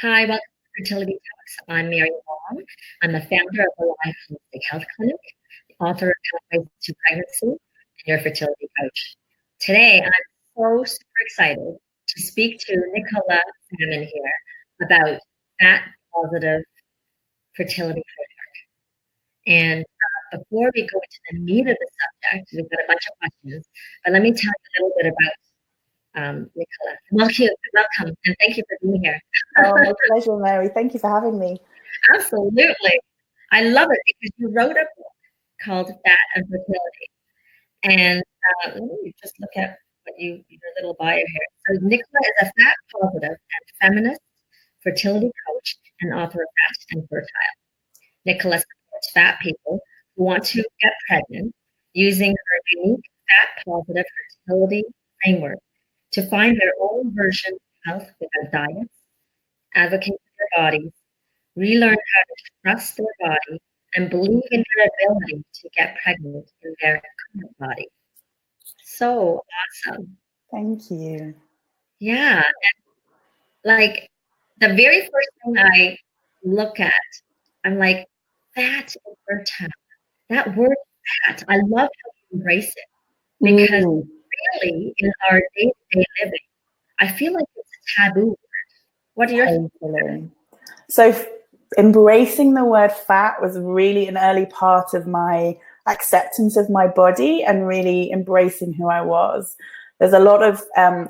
Hi, welcome to Fertility Talks. I'm Mary Wong. I'm the founder of the Life Holistic Health Clinic, the author of Pathways to Pregnancy, and your fertility coach. Today, I'm so super excited to speak to Nicola Salmon here about fat-positive fertility framework. And before we go into the meat of the subject, we've got a bunch of questions, but let me tell you a little bit about Nicola. Welcome, and thank you for being here. Oh, my pleasure, Mary. Thank you for having me. Absolutely. I love it because you wrote a book called Fat and Fertility. And let me just look at what your little bio here. So Nicola is a fat positive and feminist fertility coach and author of Fat and Fertile. Nicola supports fat people who want to get pregnant using her unique fat positive fertility framework to find their own version of health without diets, advocate for their bodies, relearn how to trust their body, and believe in their ability to get pregnant in their current body. So awesome. Thank you. Yeah. And like the very first thing I look at, I'm like, fat and fertile. That word fat, I love how you embrace it because really in our day-to-day living, I feel like it's a taboo word. What are your thoughts? So embracing the word fat was really an early part of my acceptance of my body and really embracing who I was. There's a lot of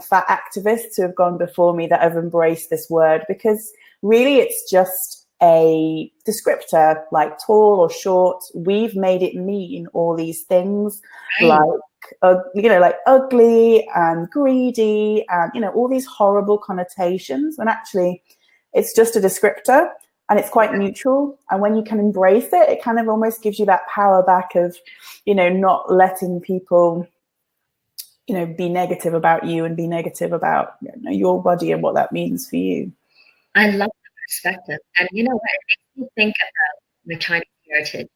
fat activists who have gone before me that have embraced this word because really it's just a descriptor, like tall or short. We've made it mean all these things, right. like ugly and greedy and, all these horrible connotations, when actually it's just a descriptor and it's quite neutral. And when you can embrace it, it kind of almost gives you that power back of, not letting people, be negative about you and be negative about your body and what that means for you. I love the perspective. And you know what? It makes me think about my Chinese heritage.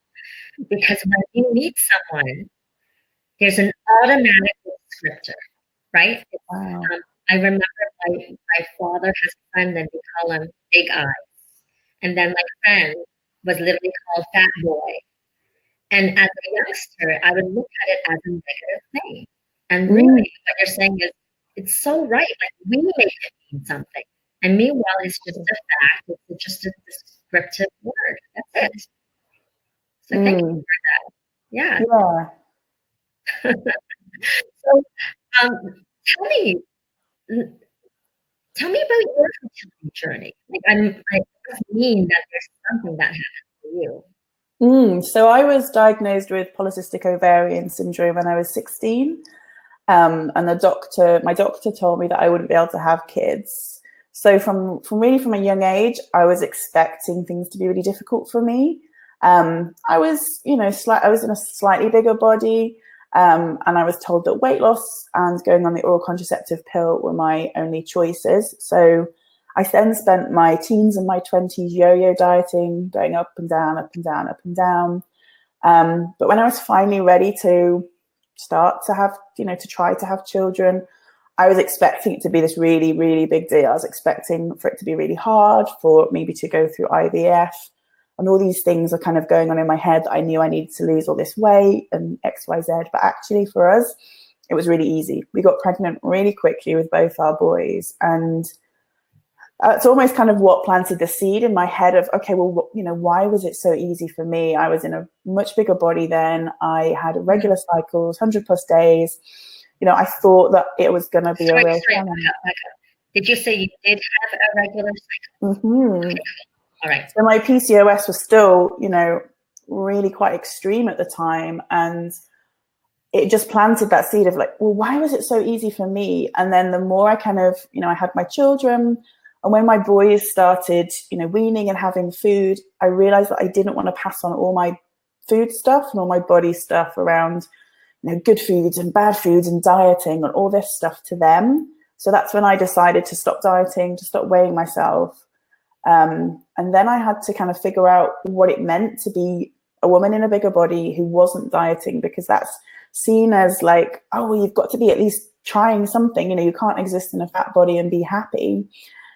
Because when you meet someone, there's an automatic descriptor, right? Wow. I remember my father has a friend and we call him Big Eyes. And then my friend was literally called Fat Boy. And as a youngster, I would look at it as a negative thing. And really what you're saying is, it's so right. Like we make it mean something. And meanwhile, it's just a fact. It's just a descriptive word. That's it. So thank you for that. Yeah. So tell me about your fertility journey. Like I mean that there's something that happened for you. So I was diagnosed with polycystic ovarian syndrome when I was 16. And my doctor told me that I wouldn't be able to have kids. So from a young age, I was expecting things to be really difficult for me. I was, I was in a slightly bigger body. And I was told that weight loss and going on the oral contraceptive pill were my only choices. So I then spent my teens and my 20s yo-yo dieting, going up and down, up and down, up and down. But when I was finally ready to start to have, to try to have children, I was expecting it to be this really, really big deal. I was expecting for it to be really hard, for maybe to go through IVF. And all these things are kind of going on in my head. I knew I needed to lose all this weight and X, Y, Z. But actually for us, it was really easy. We got pregnant really quickly with both our boys. And it's almost kind of what planted the seed in my head of, okay, well, why was it so easy for me? I was in a much bigger body then. I had regular cycles, 100+ days. I thought that it was going to be a real challenge. Did you say you did have a regular cycle? Mm-hmm. All right. So my PCOS was still, really quite extreme at the time. And it just planted that seed of like, well, why was it so easy for me? And then the more I kind of, I had my children, and when my boys started, weaning and having food, I realized that I didn't want to pass on all my food stuff and all my body stuff around, good foods and bad foods and dieting and all this stuff to them. So that's when I decided to stop dieting, to stop weighing myself. And then I had to kind of figure out what it meant to be a woman in a bigger body who wasn't dieting, because that's seen as like, oh, well, you've got to be at least trying something. You can't exist in a fat body and be happy.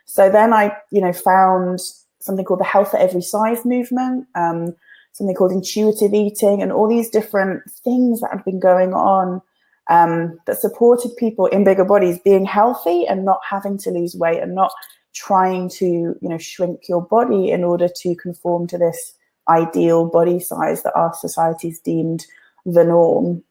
So then I, found something called the Health at Every Size movement, something called intuitive eating, and all these different things that have been going on that supported people in bigger bodies being healthy and not having to lose weight and not trying to, shrink your body in order to conform to this ideal body size that our society's deemed the norm.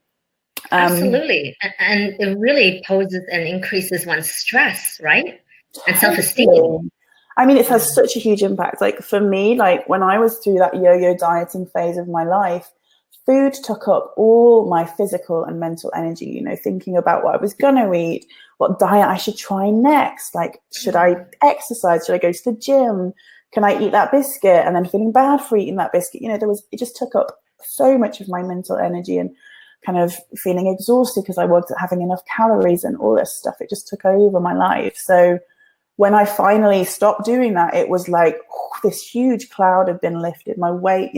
Absolutely. And it really poses and increases one's stress, right? And self-esteem. Totally. I mean, it has such a huge impact. Like for me, like when I was through that yo-yo dieting phase of my life, food took up all my physical and mental energy, thinking about what I was going to eat, what diet I should try next. Like, should I exercise? Should I go to the gym? Can I eat that biscuit? And then feeling bad for eating that biscuit. It just took up so much of my mental energy and kind of feeling exhausted because I wasn't having enough calories and all this stuff. It just took over my life. So when I finally stopped doing that, it was like this huge cloud had been lifted. My weight,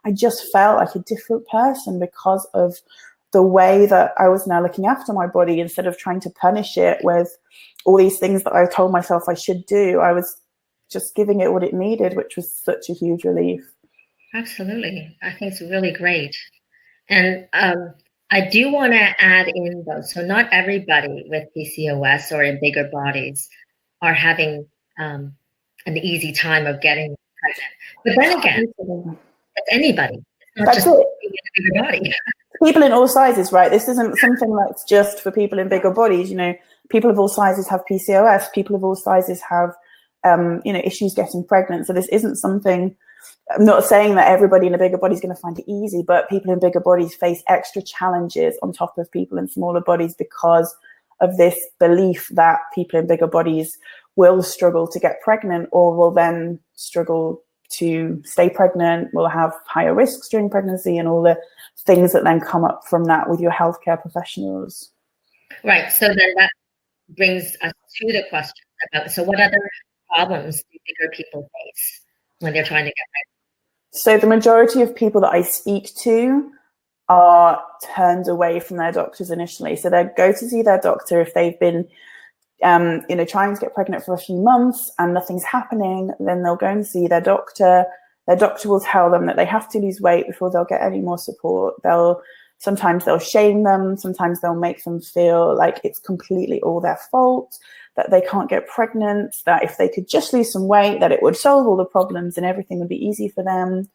I just felt like a different person because of the way that I was now looking after my body instead of trying to punish it with all these things that I told myself I should do. I was just giving it what it needed, which was such a huge relief. Absolutely. I think it's really great. And I do want to add in though, so not everybody with PCOS or in bigger bodies are having an easy time of getting pregnant. But then again, it's anybody. It's not just people in a bigger body. People in all sizes, right? This isn't something that's just for people in bigger bodies. People of all sizes have PCOS. People of all sizes have, issues getting pregnant. So this isn't something. I'm not saying that everybody in a bigger body is going to find it easy, but people in bigger bodies face extra challenges on top of people in smaller bodies because of this belief that people in bigger bodies will struggle to get pregnant or will then struggle to stay pregnant, will have higher risks during pregnancy and all the things that then come up from that with your healthcare professionals. Right. So then that brings us to the question about, so what other problems do bigger people face when they're trying to get pregnant? So the majority of people that I speak to are turned away from their doctors initially. So they go to see their doctor if they've been, trying to get pregnant for a few months and nothing's happening. Then they'll go and see their doctor. Their doctor will tell them that they have to lose weight before they'll get any more support. Sometimes they'll shame them. Sometimes they'll make them feel like it's completely all their fault, that they can't get pregnant, that if they could just lose some weight, that it would solve all the problems and everything would be easy for them.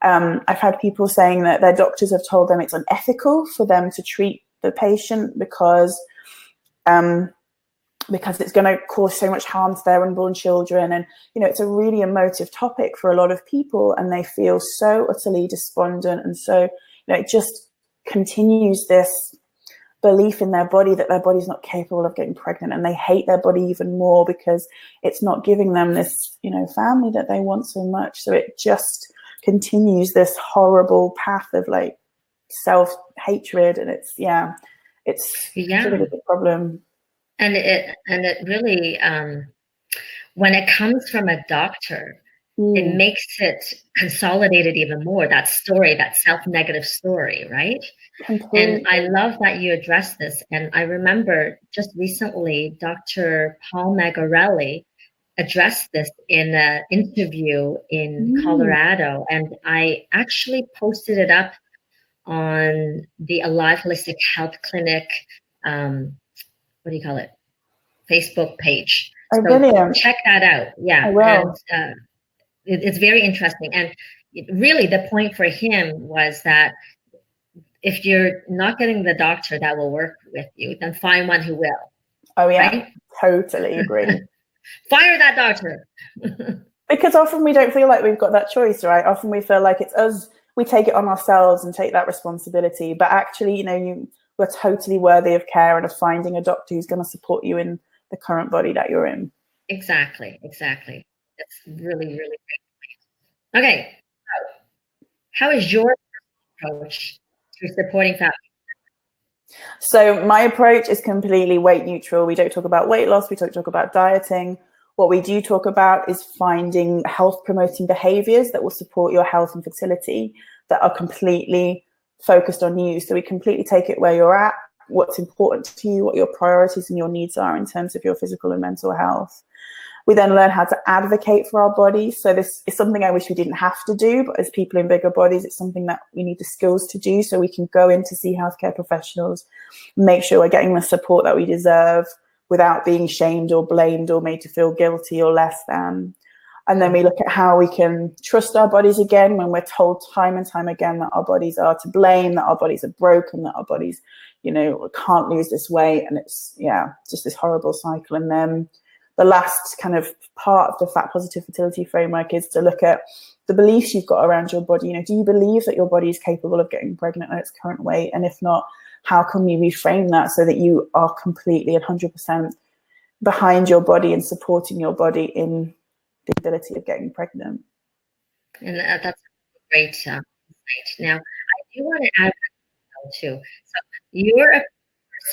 I've had people saying that their doctors have told them it's unethical for them to treat the patient because it's going to cause so much harm to their unborn children. And, it's a really emotive topic for a lot of people and they feel so utterly despondent. And so, it just continues this belief in their body that their body's not capable of getting pregnant, and they hate their body even more because it's not giving them this, family that they want so much. So it just continues this horrible path of like self-hatred, and it's a really big problem. And it really, when it comes from a doctor, it makes it consolidated even more, that story, that self-negative story, right? Completely. And I love that you addressed this. And I remember just recently, Dr. Paul Magarelli addressed this in an interview in Colorado. And I actually posted it up on the Alive Holistic Health Clinic, what do you call it? Facebook page. Oh, so brilliant. Check that out. Yeah. I will. And it's very interesting. And really the point for him was that if you're not getting the doctor that will work with you, then find one who will. Oh, yeah. Right? Totally agree. Fire that doctor. Because often we don't feel like we've got that choice, right? Often we feel like it's us, we take it on ourselves and take that responsibility. But actually, we're totally worthy of care and of finding a doctor who's going to support you in the current body that you're in. Exactly. That's really, really great. Okay. How is your approach to supporting family? So my approach is completely weight neutral. We don't talk about weight loss. We don't talk about dieting. What we do talk about is finding health promoting behaviors that will support your health and fertility that are completely focused on you. So we completely take it where you're at, what's important to you, what your priorities and your needs are in terms of your physical and mental health. We then learn how to advocate for our bodies. So this is something I wish we didn't have to do, but as people in bigger bodies, it's something that we need the skills to do, so we can go in to see healthcare professionals, make sure we're getting the support that we deserve without being shamed or blamed or made to feel guilty or less than. And then we look at how we can trust our bodies again when we're told time and time again that our bodies are to blame, that our bodies are broken, that our bodies, can't lose this weight. And it's, just this horrible cycle. And then the last kind of part of the fat positive fertility framework is to look at the beliefs you've got around your body. Do you believe that your body is capable of getting pregnant at its current weight? And if not, how can we reframe that so that you are completely 100% behind your body and supporting your body in the ability of getting pregnant? And that's a great insight. Now, I do want to add too. So you're a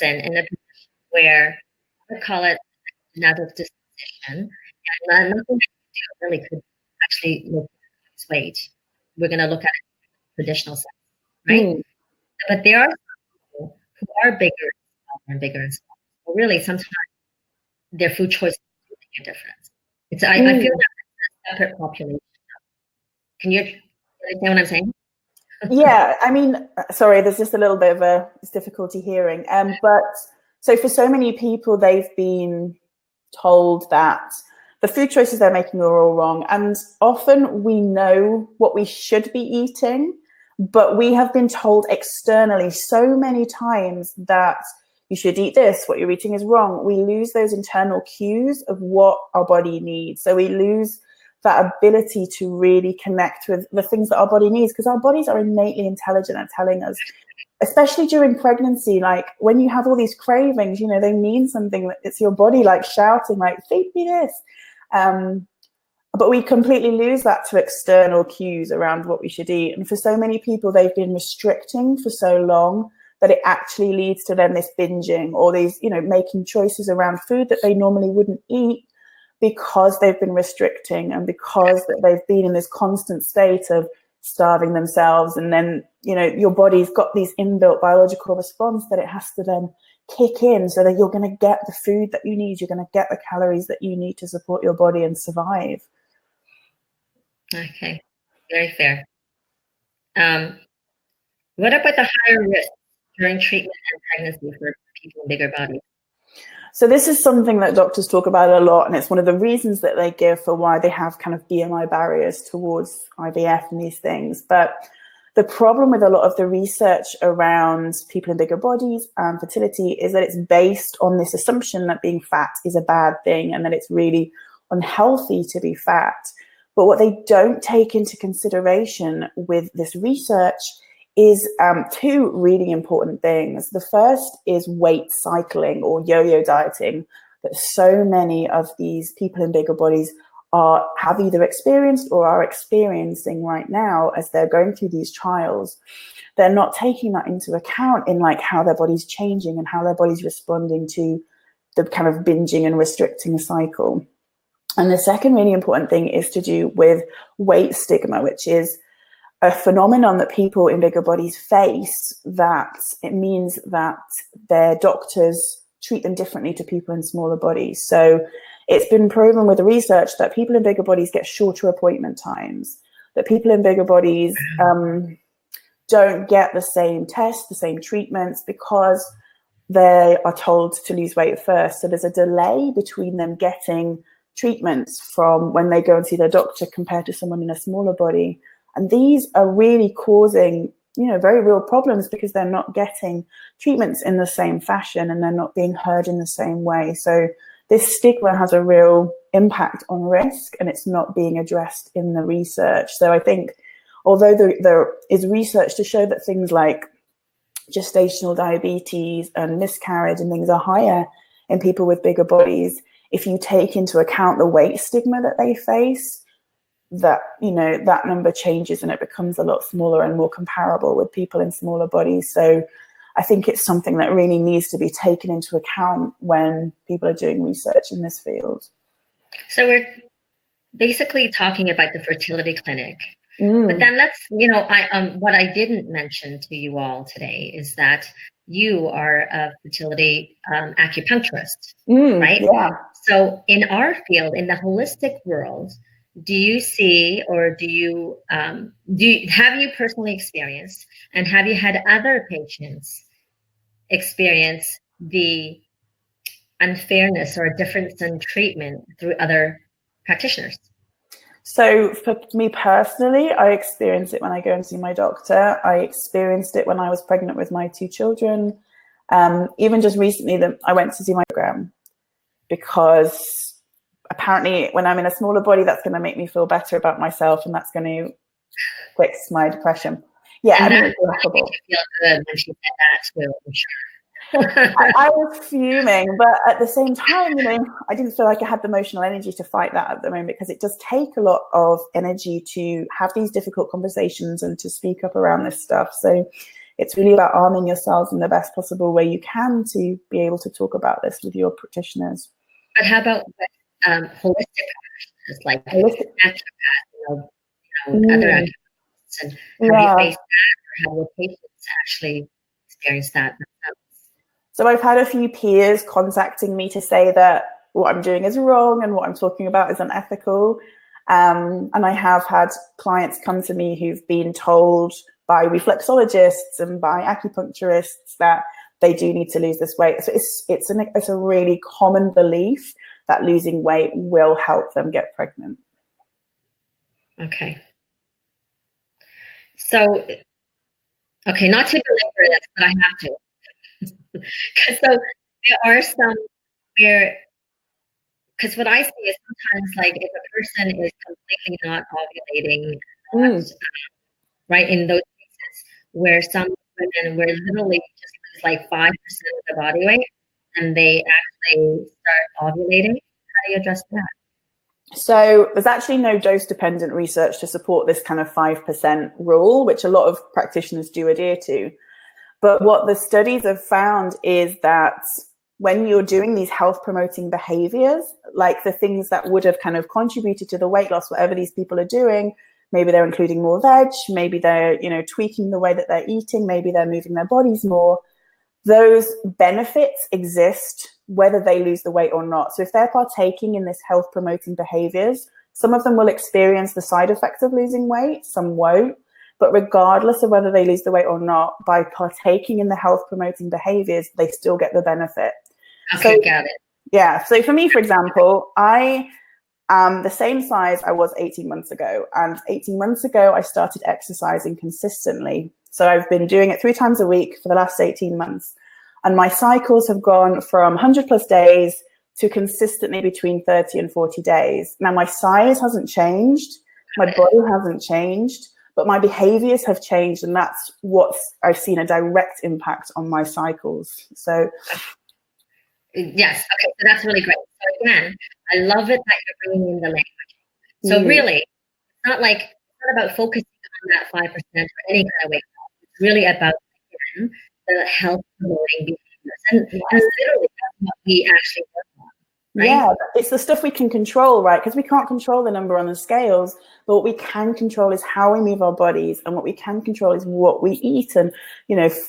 person in a position where I call it another disposition, and nothing that you do really could actually look at its weight. We're going to look at it in a traditional sense, right? But there are some people who are bigger and bigger and smaller. So really, sometimes their food choices do make a difference. I feel that it's a separate population. Can you understand what I'm saying? Yeah, I mean, sorry, there's just a little bit of difficulty hearing. But so for so many people, they've been told that the food choices they're making are all wrong. And often we know what we should be eating, but we have been told externally so many times that you should eat this, what you're eating is wrong. We lose those internal cues of what our body needs. So we lose that ability to really connect with the things that our body needs, because our bodies are innately intelligent at telling us, especially during pregnancy, like when you have all these cravings, they mean something. It's your body like shouting, like, feed me this. But we completely lose that to external cues around what we should eat. And for so many people, they've been restricting for so long that it actually leads to then this binging or these, making choices around food that they normally wouldn't eat, because they've been restricting and because that they've been in this constant state of starving themselves. And then, your body's got these inbuilt biological response that it has to then kick in so that you're going to get the food that you need. You're going to get the calories that you need to support your body and survive. Okay, very fair. What about the higher risk during treatment and pregnancy for people in bigger bodies? So this is something that doctors talk about a lot, and it's one of the reasons that they give for why they have kind of BMI barriers towards IVF and these things. But the problem with a lot of the research around people in bigger bodies and fertility is that it's based on this assumption that being fat is a bad thing and that it's really unhealthy to be fat. But what they don't take into consideration with this research is two really important things. The first is weight cycling or yo-yo dieting that so many of these people in bigger bodies have either experienced or are experiencing right now as they're going through these trials. They're not taking that into account in like how their body's changing and how their body's responding to the kind of binging and restricting cycle. And the second really important thing is to do with weight stigma, which is a phenomenon that people in bigger bodies face, that it means that their doctors treat them differently to people in smaller bodies. So it's been proven with the research that people in bigger bodies get shorter appointment times, that people in bigger bodies don't get the same tests, the same treatments, because they are told to lose weight first. So there's a delay between them getting treatments from when they go and see their doctor compared to someone in a smaller body. And these are really causing, very real problems because they're not getting treatments in the same fashion and they're not being heard in the same way. So this stigma has a real impact on risk and it's not being addressed in the research. So I think although there is research to show that things like gestational diabetes and miscarriage and things are higher in people with bigger bodies, if you take into account the weight stigma that they face, that that number changes and it becomes a lot smaller and more comparable with people in smaller bodies. So I think it's something that really needs to be taken into account when people are doing research in this field. So we're basically talking about the fertility clinic, but then let's, what I didn't mention to you all today is that you are a fertility acupuncturist, right? Yeah. So in our field, in the holistic world, do you see, or have you personally experienced, and have you had other patients experience the unfairness or a difference in treatment through other practitioners? So for me personally, I experience it when I go and see my doctor. I experienced it when I was pregnant with my 2 children. Even just recently, I went to see my program, because apparently when I'm in a smaller body, that's going to make me feel better about myself, and that's going to fix my depression. Yeah, And I mean, that it's really laughable. made you feel good when she said that too, I'm sure. I was fuming, but at the same time, I didn't feel like I had the emotional energy to fight that at the moment, because it does take a lot of energy to have these difficult conversations and to speak up around this stuff. So it's really about arming yourselves in the best possible way you can to be able to talk about this with your practitioners. But how about holistic practitioners, like naturopaths, other acupuncturists, and have you faced that, or have your patients actually experienced that themselves? So I've had a few peers contacting me to say that what I'm doing is wrong and what I'm talking about is unethical. And I have had clients come to me who've been told by reflexologists and by acupuncturists that they do need to lose this weight. So it's a really common belief that losing weight will help them get pregnant. Okay. So, okay, not to belabor this, but I have to. So there are some where, because what I see is sometimes, like, if a person is completely not ovulating, right, in those cases where some women where literally just lose like 5% of the body weight and they actually start ovulating, how do you address that? So there's actually no dose-dependent research to support this kind of 5% rule, which a lot of practitioners do adhere to. But what the studies have found is that when you're doing these health-promoting behaviors, like the things that would have kind of contributed to the weight loss, whatever these people are doing, maybe they're including more veg, maybe they're, tweaking the way that they're eating, maybe they're moving their bodies more, those benefits exist whether they lose the weight or not. So if they're partaking in this health promoting behaviors, some of them will experience the side effects of losing weight, some won't. But regardless of whether they lose the weight or not, by partaking in the health promoting behaviors, they still get the benefit. Okay, got it. Yeah. So for me, for example, I am the same size I was 18 months ago. And 18 months ago, I started exercising consistently. So I've been doing it 3 times a week for the last 18 months. And my cycles have gone from 100 plus days to consistently between 30 and 40 days. Now, my size hasn't changed. My body hasn't changed, but my behaviors have changed. And that's what I've seen a direct impact on my cycles. So yes, okay, so that's really great. So again, I love it that you're bringing in the language. So really, it's not about focusing on that 5% or any kind of weight loss. It's really about, again, the health promoting behaviors. And literally that's what we actually work on. Right? Yeah, it's the stuff we can control, right? Because we can't control the number on the scales, but what we can control is how we move our bodies, and what we can control is what we eat, and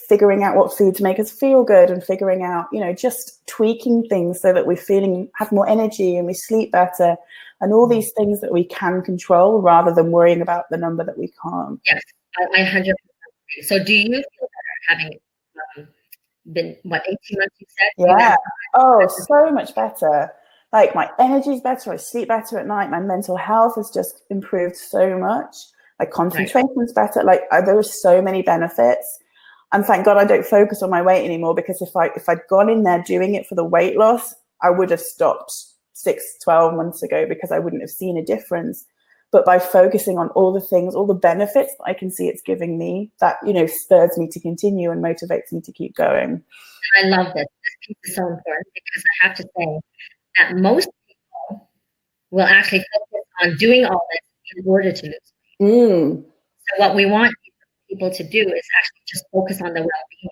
figuring out what foods make us feel good, and figuring out just tweaking things so that have more energy and we sleep better, and all these things that we can control rather than worrying about the number that we can't. Yes, I 100% agree. So do you feel better having been 18 months, you said? Yeah. Oh, so much better. Like, my energy's better. I sleep better at night. My mental health has just improved so much. My concentration's better. Like, there are so many benefits. And thank God I don't focus on my weight anymore, because if I'd gone in there doing it for the weight loss, I would have stopped 12 months ago, because I wouldn't have seen a difference. But by focusing on all the things, all the benefits that I can see it's giving me, that, spurs me to continue and motivates me to keep going. I love this. This piece is so important, because I have to say that most people will actually focus on doing all this in order to lose weight. So what we want people to do is actually just focus on the well-being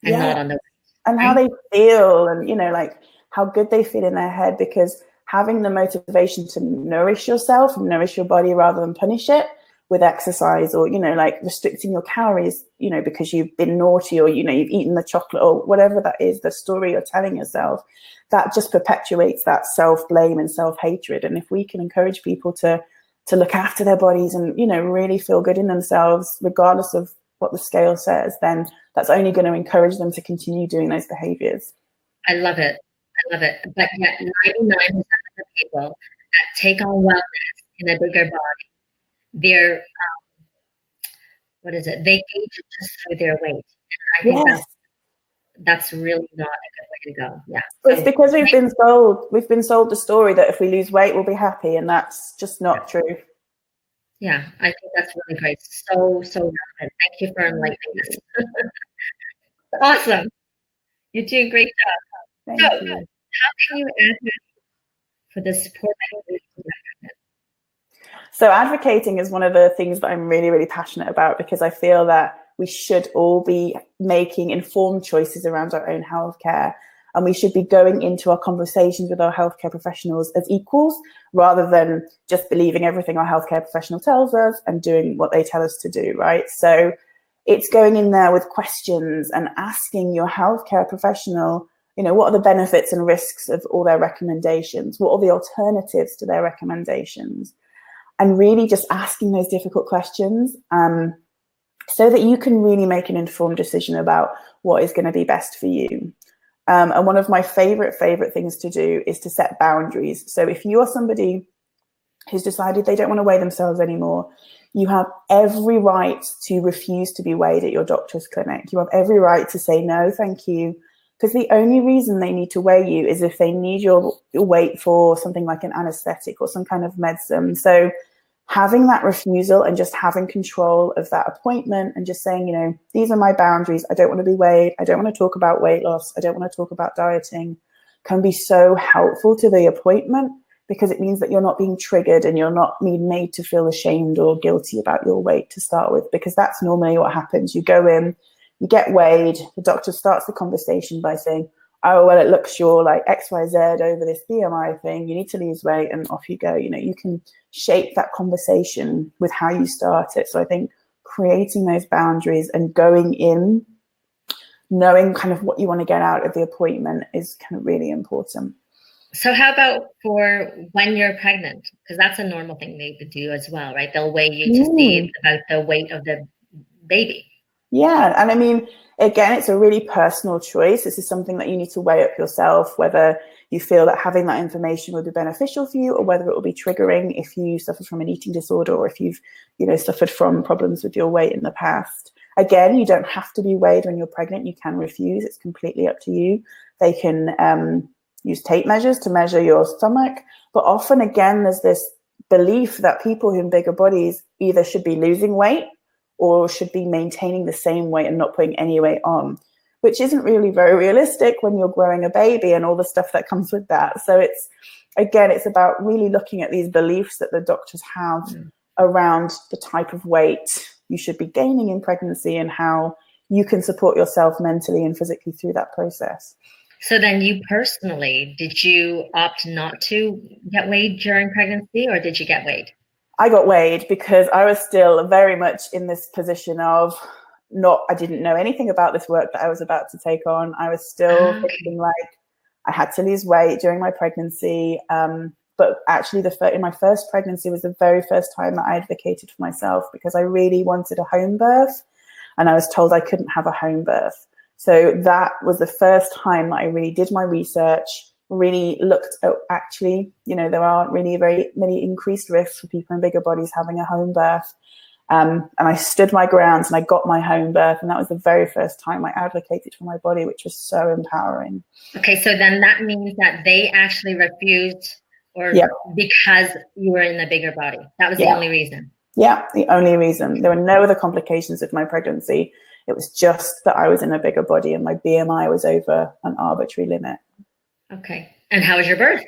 and not on the weight. And how they feel, and, like how good they feel in their head, because having the motivation to nourish yourself and nourish your body rather than punish it with exercise, or, you know, like restricting your calories, you know, because you've been naughty, or, you know, you've eaten the chocolate, or whatever that is, the story you're telling yourself, that just perpetuates that self-blame and self-hatred. And if we can encourage people to look after their bodies and, you know, really feel good in themselves, regardless of what the scale says, then that's only going to encourage them to continue doing those behaviors. I love it. I love it. But yet 99% of the people that take on wellness in a bigger body, they're, what is it? They gauge it just through their weight. And I think Yes. that's really not a good way to go. Yeah. Well, it's because we've been sold the story that if we lose weight, we'll be happy. And that's just not true. Yeah, I think that's really great. So relevant. Thank you for enlightening us. Awesome. You're doing a great job. Thank you. How can you advocate for the support that you need? So advocating is one of the things that I'm really, really passionate about, because I feel that we should all be making informed choices around our own healthcare. And we should be going into our conversations with our healthcare professionals as equals, rather than just believing everything our healthcare professional tells us and doing what they tell us to do, right? So it's going in there with questions and asking your healthcare professional, you know, what are the benefits and risks of all their recommendations? What are the alternatives to their recommendations? And really just asking those difficult questions, so that you can really make an informed decision about what is going to be best for you. And one of my favorite things to do is to set boundaries. So if you are somebody who's decided they don't want to weigh themselves anymore, you have every right to refuse to be weighed at your doctor's clinic. You have every right to say, no, thank you. Because the only reason they need to weigh you is if they need your weight for something like an anesthetic or some kind of medicine. So having that refusal and just having control of that appointment and just saying, you know, these are my boundaries. I don't want to be weighed. I don't want to talk about weight loss. I don't want to talk about dieting, can be so helpful to the appointment, because it means that you're not being triggered and you're not being made to feel ashamed or guilty about your weight to start with, because that's normally what happens. You go in, you get weighed, the doctor starts the conversation by saying, oh, well, it looks you're like XYZ over this BMI thing, you need to lose weight, and off you go. You know, you can shape that conversation with how you start it. So I think creating those boundaries and going in, knowing kind of what you want to get out of the appointment is kind of really important. So how about for when you're pregnant? Because that's a normal thing they would do as well, right? They'll weigh you to see about the weight of the baby. Yeah, and I mean, again, it's a really personal choice. This is something that you need to weigh up yourself, whether you feel that having that information would be beneficial for you, or whether it will be triggering if you suffer from an eating disorder, or if you've, you know, suffered from problems with your weight in the past. Again, you don't have to be weighed when you're pregnant. You can refuse. It's completely up to you. They can use tape measures to measure your stomach. But often, again, there's this belief that people who in bigger bodies either should be losing weight or should be maintaining the same weight and not putting any weight on, which isn't really very realistic when you're growing a baby and all the stuff that comes with that. So it's about really looking at these beliefs that the doctors have around the type of weight you should be gaining in pregnancy and how you can support yourself mentally and physically through that process. So then you personally, did you opt not to get weighed during pregnancy, or did you get weighed? I got weighed because I was still very much in this position of I didn't know anything about this work that I was about to take on. I was still thinking like I had to lose weight during my pregnancy. But actually in my first pregnancy was the very first time that I advocated for myself, because I really wanted a home birth and I was told I couldn't have a home birth. So that was the first time that I really did my research, really looked at actually, you know, there aren't really very many increased risks for people in bigger bodies having a home birth. And I stood my grounds and I got my home birth. And that was the very first time I advocated for my body, which was so empowering. Okay, so then that means that they actually refused, or because you were in a bigger body. That was the only reason. Yeah, the only reason. There were no other complications with my pregnancy. It was just that I was in a bigger body and my BMI was over an arbitrary limit. Okay. And how was your birth?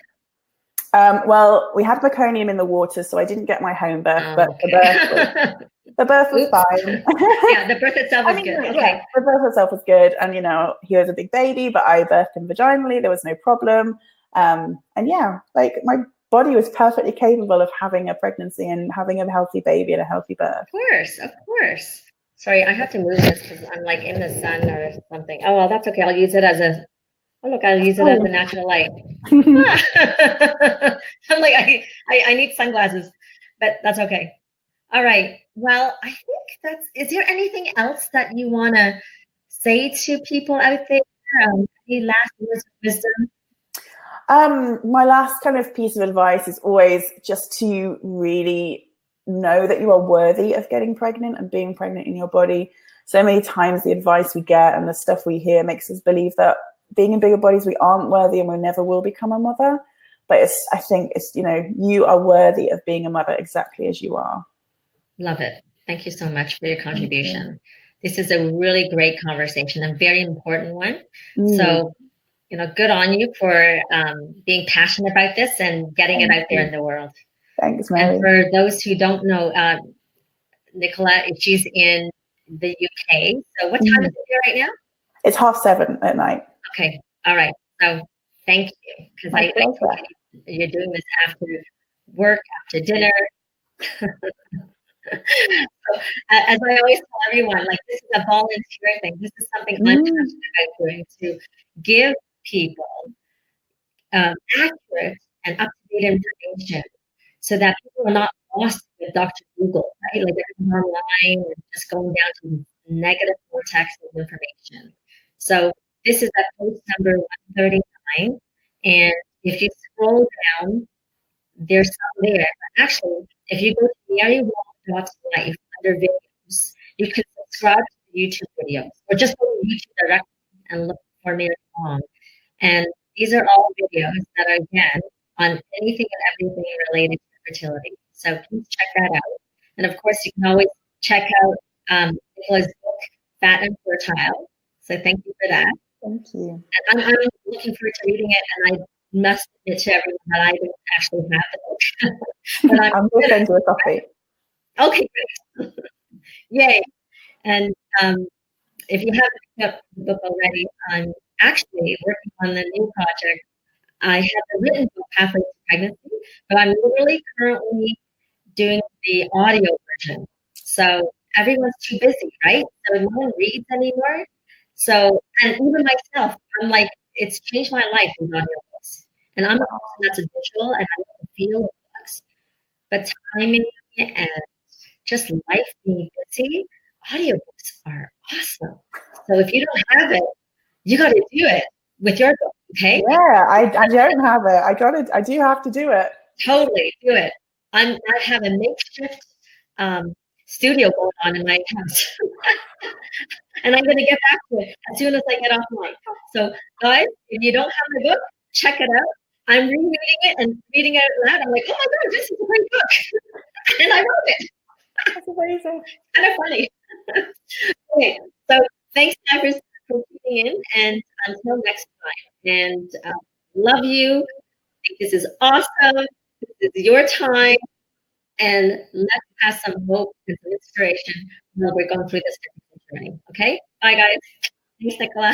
Well, we had meconium in the water, so I didn't get my home birth, but the birth was fine. Yeah, the birth itself was good. Okay. Yeah, the birth itself was good. And, you know, he was a big baby, but I birthed him vaginally. There was no problem. And yeah, like body was perfectly capable of having a pregnancy and having a healthy baby and a healthy birth. Of course. Sorry, I have to move this because I'm like in the sun or something. Oh, well, that's okay. I'll use it as a, oh, look, I'll use it as a natural light. I'm like, I need sunglasses, but that's okay. All right. Well, I think is there anything else that you want to say to people out there? Any last words of wisdom? My last kind of piece of advice is always just to really know that you are worthy of getting pregnant and being pregnant in your body. So many times the advice we get and the stuff we hear makes us believe that being in bigger bodies, we aren't worthy and we never will become a mother. But I think it's, you are worthy of being a mother exactly as you are. Love it. Thank you so much for your contribution. This is a really great conversation, a very important one. So, good on you for being passionate about this and getting it out there in the world. Thanks, Mary. And for those who don't know, Nicola, she's in the UK. So what time is it here right now? It's 7:30 at night. Okay. All right. So thank you. Because I think you're doing this after work, after dinner. So, as I always tell everyone, like, this is a volunteer thing. This is something I'm passionate about doing, to give people accurate and up-to-date information so that people are not lost with Dr. Google, right? Like, they're online and just going down to negative vortex of information. So this is at post number 139. And if you scroll down, there's some there. But actually, if you go to marywall.life under videos, you can subscribe to the YouTube videos, or just go to YouTube directly and look for Mary Wong. And these are all videos that are, again, on anything and everything related to fertility. So please check that out. And of course, you can always check out Nicola's book, Fat and Fertile. So thank you for that. Thank you. And I'm looking forward to reading it. And I must admit to everyone that I don't actually have the book. But I'm going to send you a copy. Okay, great. Yay. And if you haven't picked up the book already, I'm actually working on the new project. I have the written book, Pathways to Pregnancy, but I'm literally currently doing the audio version. So everyone's too busy, right? So no one reads anymore. So, and even myself, I'm like, it's changed my life with audiobooks. And I'm a person that's a visual and I don't feel books. But timing and just life being busy, audiobooks are awesome. So if you don't have it, you got to do it with your book, okay? Yeah, I don't have it. I do have to do it. Totally do it. I have a makeshift studio going on in my house. And I'm going to get back to it as soon as I get offline. So guys, if you don't have my book, check it out. I'm rereading it and reading it out loud. I'm like, oh my God, this is a great book. And I wrote it. That's amazing. Kind of funny. Okay, so thanks, guys, for tuning in, and until next time. And love you. I think this is awesome. This is your time, and let's have some hope and some inspiration while we're going through this journey. Okay, bye, guys. Thanks, Nicola.